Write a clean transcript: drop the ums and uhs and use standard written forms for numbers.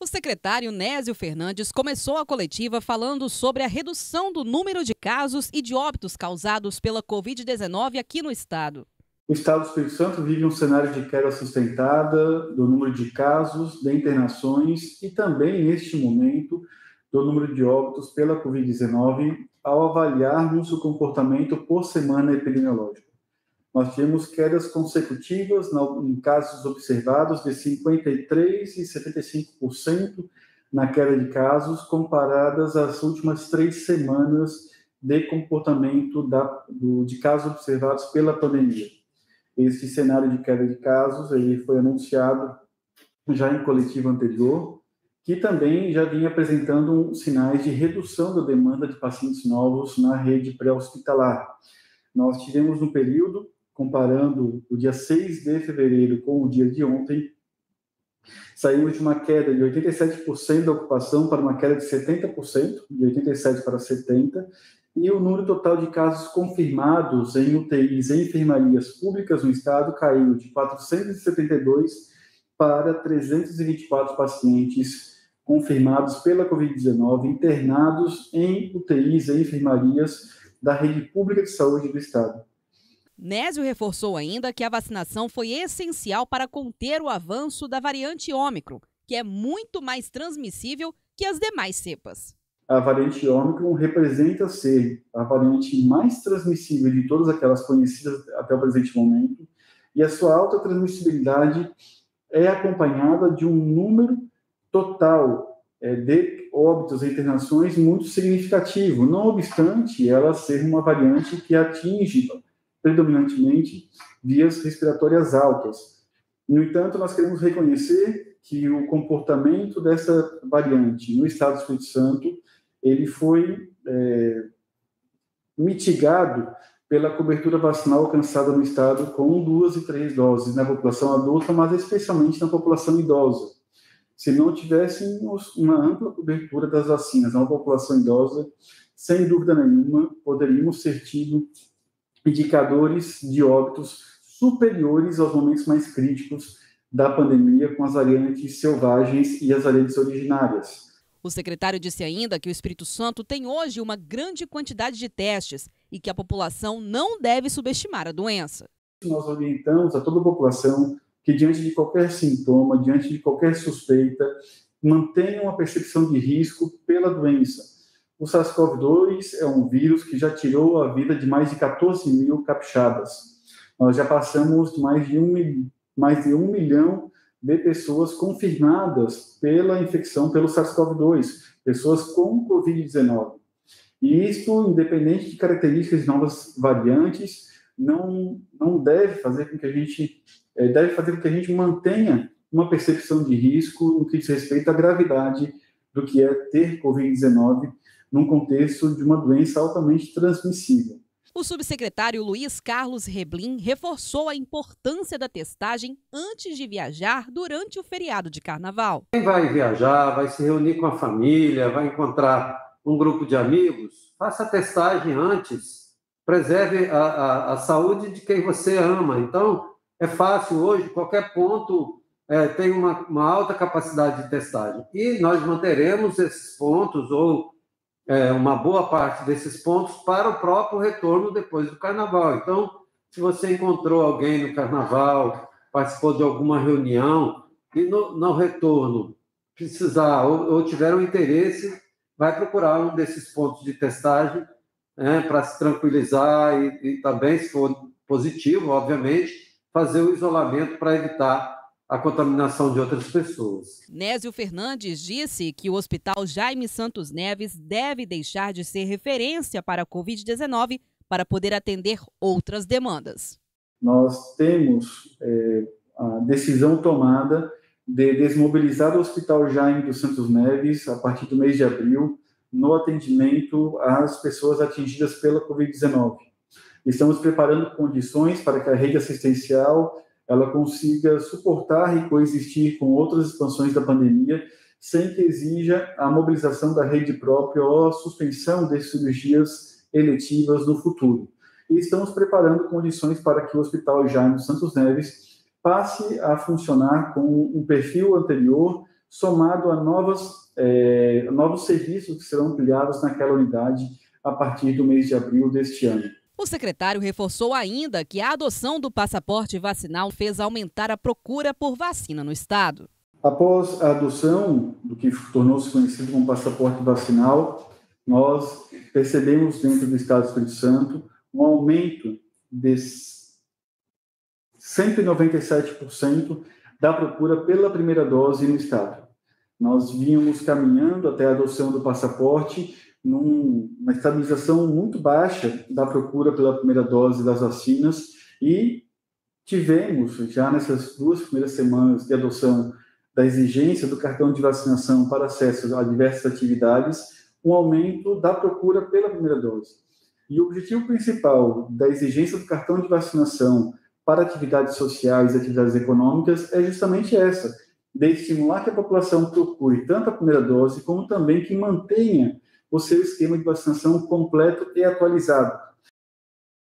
O secretário Nésio Fernandes começou a coletiva falando sobre a redução do número de casos e de óbitos causados pela Covid-19 aqui no estado. O estado do Espírito Santo vive um cenário de queda sustentada do número de casos, de internações e também, neste momento, do número de óbitos pela Covid-19 ao avaliarmos o comportamento por semana epidemiológica. Nós tivemos quedas consecutivas em casos observados de 53% e 75% na queda de casos, comparadas às últimas 3 semanas de comportamento de casos observados pela pandemia. Esse cenário de queda de casos ele foi anunciado já em coletiva anterior, que também já vinha apresentando sinais de redução da demanda de pacientes novos na rede pré-hospitalar. Nós tivemos no período, comparando o dia 6 de fevereiro com o dia de ontem, saímos de uma queda de 87% da ocupação para uma queda de 70%, de 87% para 70%, e o número total de casos confirmados em UTIs e enfermarias públicas no estado caiu de 472 para 324 pacientes confirmados pela Covid-19 internados em UTIs e enfermarias da rede pública de saúde do estado. Nésio reforçou ainda que a vacinação foi essencial para conter o avanço da variante Ômicron, que é muito mais transmissível que as demais cepas. A variante Ômicron representa ser a variante mais transmissível de todas aquelas conhecidas até o presente momento, e a sua alta transmissibilidade é acompanhada de um número total de óbitos e internações muito significativo, não obstante ela ser uma variante que atinge predominantemente vias respiratórias altas. No entanto, nós queremos reconhecer que o comportamento dessa variante no estado do Espírito Santo ele foi mitigado pela cobertura vacinal alcançada no estado com 2 e 3 doses na população adulta, mas especialmente na população idosa. Se não tivéssemos uma ampla cobertura das vacinas na população idosa, sem dúvida nenhuma, poderíamos ter tido indicadores de óbitos superiores aos momentos mais críticos da pandemia com as variantes selvagens e as variantes originárias. O secretário disse ainda que o Espírito Santo tem hoje uma grande quantidade de testes e que a população não deve subestimar a doença. Nós orientamos a toda a população que, diante de qualquer sintoma, diante de qualquer suspeita, mantenha uma percepção de risco pela doença. O SARS-CoV-2 é um vírus que já tirou a vida de mais de 14 mil capixabas. Nós já passamos de mais de 1 milhão de pessoas confirmadas pela infecção pelo SARS-CoV-2, pessoas com Covid-19. E isso, independente de características de novas variantes, não deve fazer com que a gente mantenha uma percepção de risco no que diz respeito à gravidade do que é ter Covid-19 num contexto de uma doença altamente transmissível. O subsecretário Luiz Carlos Reblin reforçou a importância da testagem antes de viajar durante o feriado de carnaval. Quem vai viajar, vai se reunir com a família, vai encontrar um grupo de amigos, faça a testagem antes, preserve a saúde de quem você ama. Então, é fácil hoje, qualquer ponto tem uma alta capacidade de testagem. E nós manteremos esses pontos ou uma boa parte desses pontos para o próprio retorno depois do carnaval. Então, se você encontrou alguém no carnaval, participou de alguma reunião e no retorno precisar ou tiver um interesse, vai procurar um desses pontos de testagem para se tranquilizar e também, se for positivo, obviamente, fazer o isolamento para evitar a contaminação de outras pessoas. Nésio Fernandes disse que o Hospital Jaime Santos Neves deve deixar de ser referência para a Covid-19 para poder atender outras demandas. Nós temos a decisão tomada de desmobilizar o Hospital Jaime dos Santos Neves a partir do mês de abril no atendimento às pessoas atingidas pela Covid-19. Estamos preparando condições para que a rede assistencial ela consiga suportar e coexistir com outras expansões da pandemia, sem que exija a mobilização da rede própria ou a suspensão de cirurgias eletivas no futuro. E estamos preparando condições para que o Hospital Jaime Santos Neves passe a funcionar com um perfil anterior, somado a novos serviços que serão ampliados naquela unidade a partir do mês de abril deste ano. O secretário reforçou ainda que a adoção do passaporte vacinal fez aumentar a procura por vacina no estado. Após a adoção do que tornou-se conhecido como passaporte vacinal, nós percebemos dentro do estado do Espírito Santo um aumento de 197% da procura pela primeira dose no estado. Nós vínhamos caminhando até a adoção do passaporte numa estabilização muito baixa da procura pela primeira dose das vacinas e tivemos, já nessas 2 primeiras semanas de adoção da exigência do cartão de vacinação para acesso a diversas atividades, um aumento da procura pela primeira dose. E o objetivo principal da exigência do cartão de vacinação para atividades sociais e atividades econômicas é justamente essa, de estimular que a população procure tanto a primeira dose como também que mantenha o seu esquema de vacinação completo e atualizado,